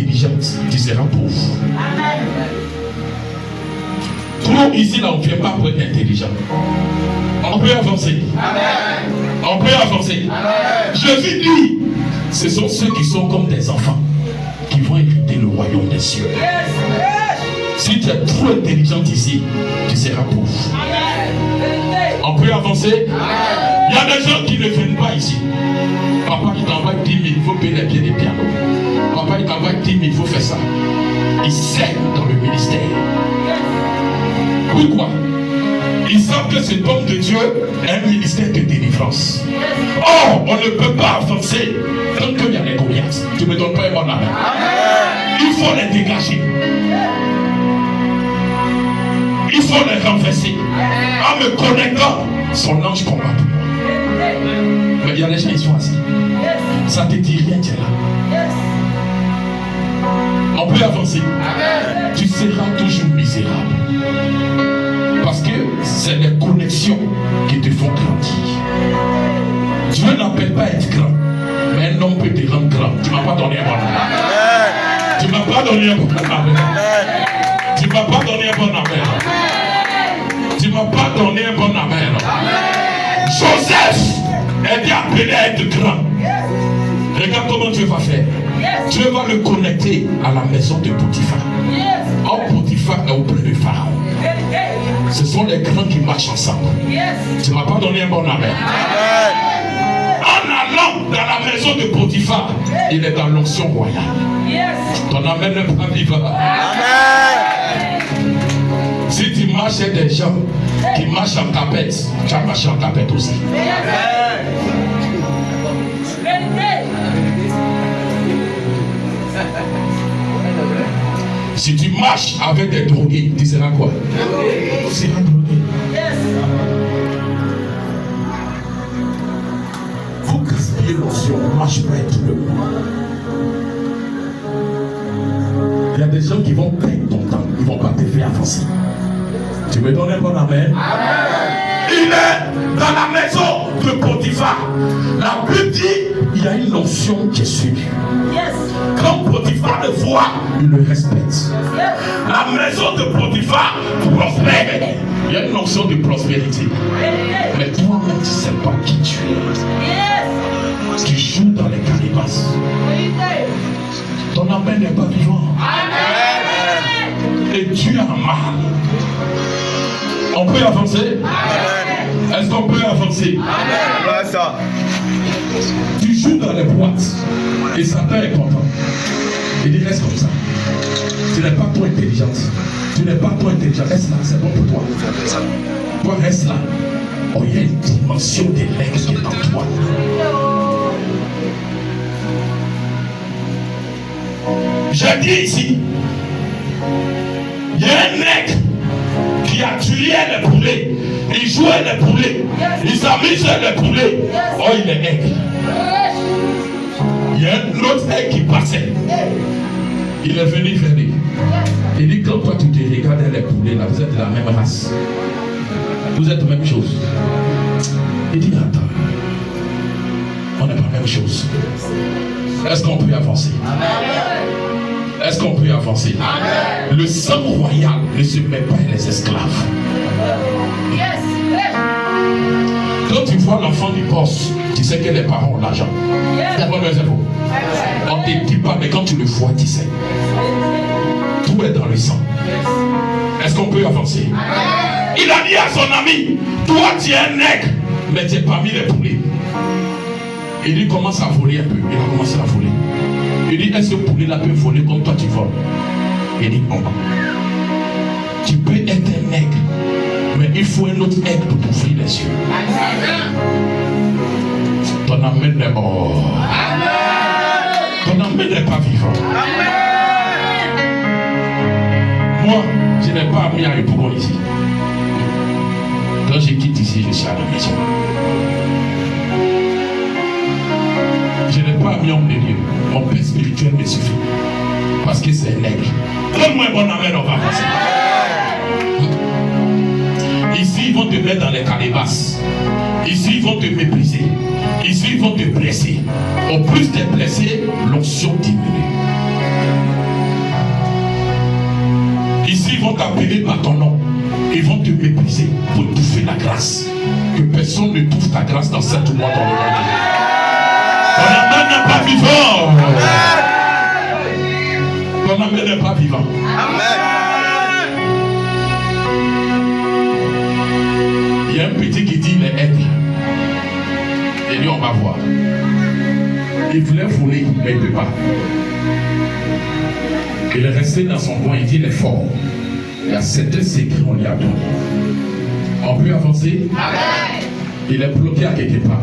intelligente, tu seras pauvre. Trop ici, là, on ne vient pas pour être intelligent. On peut avancer. On peut avancer. Jésus dit, ce sont ceux qui sont comme des enfants qui vont hériter le royaume des cieux. Si tu es trop intelligente ici, tu seras pauvre. On peut avancer. Il y a des gens qui ne viennent pas ici. Papa, il t'envoie 10 000, il faut payer les pieds des pianos. Papa, il t'envoie 10 000, il faut faire ça. Ils saignent dans le ministère. Pourquoi? Ils savent que cet homme de Dieu est un ministère de délivrance. Or, on ne peut pas avancer tant qu'il y a les Goliaths. Tu ne me donnes pas un bon amen. Il faut les dégager. Il faut les renverser. En me connectant, son ange combat pour moi. Mais il y a des gens qui sont assis. Ça ne te dit rien, tu es là. On peut avancer. Tu seras toujours misérable. Parce que c'est les connexions qui te font grandir. Dieu n'appelle pas être grand, mais un homme peut te rendre grand. Tu ne m'as pas donné un bon amen. Tu ne m'as pas donné un bon amen. Tu ne m'as pas donné un bon amen. Tu ne m'as pas donné un bon amen. Joseph était appelé à être grand. Regarde comment Dieu va faire. Dieu va le connecter à la maison de Potiphar. Or, Potiphar est auprès de Pharaon. Ce sont les grands qui marchent ensemble. Tu ne m'as pas donné un bon amen. En allant dans la maison de Potiphar, il est dans l'onction royale. Ton amen n'est pas vivant. Si tu marches avec des gens qui marchent en tapette, tu vas marcher en tapette aussi. Si tu marches avec des drogués, tu seras quoi? Tu seras drogué. Vous gaspillez l'onction, on marche pas tout le monde. Il y a des gens qui vont perdre ton temps, ils ne vont pas te faire avancer. Tu me donnes un bon amen? Il est dans la maison de Potiphar. La Bible dit, il y a une notion qui est sur lui. Quand Potiphar le voit, il le respecte. La maison de Potiphar prospère. Il y a une notion de prospérité. Mais toi-même, tu ne sais pas qui tu es. Tu joues dans les calibasses. Ton amen n'est pas vivant. Et tu as mal. On peut avancer? Est-ce qu'on peut avancer? Tu joues dans les boîtes et Satan est content. Il dit reste comme ça. Tu n'es pas trop intelligente. Tu n'es pas trop intelligent. Reste là, c'est bon pour toi. Toi reste là. Oh, il y a une dimension de l'aigle qui est en toi. Je dis ici, il y a un aigle qui a tué les poulets. Il jouait les poulets. Il s'amusait les poulets. Oh, il est aigle. Il y a un autre aigle qui passait. Il est venu vers lui. Il dit, quand toi tu te regardes les poulets, là, vous êtes de la même race. Vous êtes la même chose. Il dit, attends. On n'est pas la même chose. Est-ce qu'on peut avancer? Est-ce qu'on peut avancer? Le sang royal ne se met pas les esclaves. Quand tu vois l'enfant du boss, tu sais que les parents ont l'argent. On ne te dit pas, mais quand tu le vois, tu sais. Tout est dans le sang. Est-ce qu'on peut avancer? Il a dit à son ami, toi tu es un nègre, mais tu es parmi les poulets. Il lui commence à voler un peu. Il a commencé à voler. Il dit, est-ce que ce poulet-là peut voler comme toi tu voles? Il dit, non. Tu peux être un nègre, mais il faut un autre aigle pour t'ouvrir les yeux. Ton amen n'est pas. Ton amen n'est pas vivant. Moi, je n'ai pas mis à Yopougon ici. Quand je quitte ici, je suis à la maison. Je n'ai pas mis homme de Dieu. Mon père spirituel me suffit. Parce que c'est un aigle. Donne-moi un bon amen, on va passer. Ici, ils vont te mettre dans les calebasses. Ici, ils vont te mépriser. Ici, ils vont te blesser. Au plus de blessés, l'onction diminue. vont t'appeler par ton nom. Ils vont te mépriser pour étouffer la grâce. Que personne ne trouve ta grâce dans cette mois dans le monde. Ton amen n'est pas vivant. Ton amen n'est pas vivant. Amen. Il y a un petit qui dit il est aigle. Et lui on va voir. Il voulait voler, mais il ne peut pas. Il est resté dans son coin, il dit il est fort. Il y a certains secrets qu'on lui a donnés. On peut avancer? Amen. Il est bloqué à quelque part.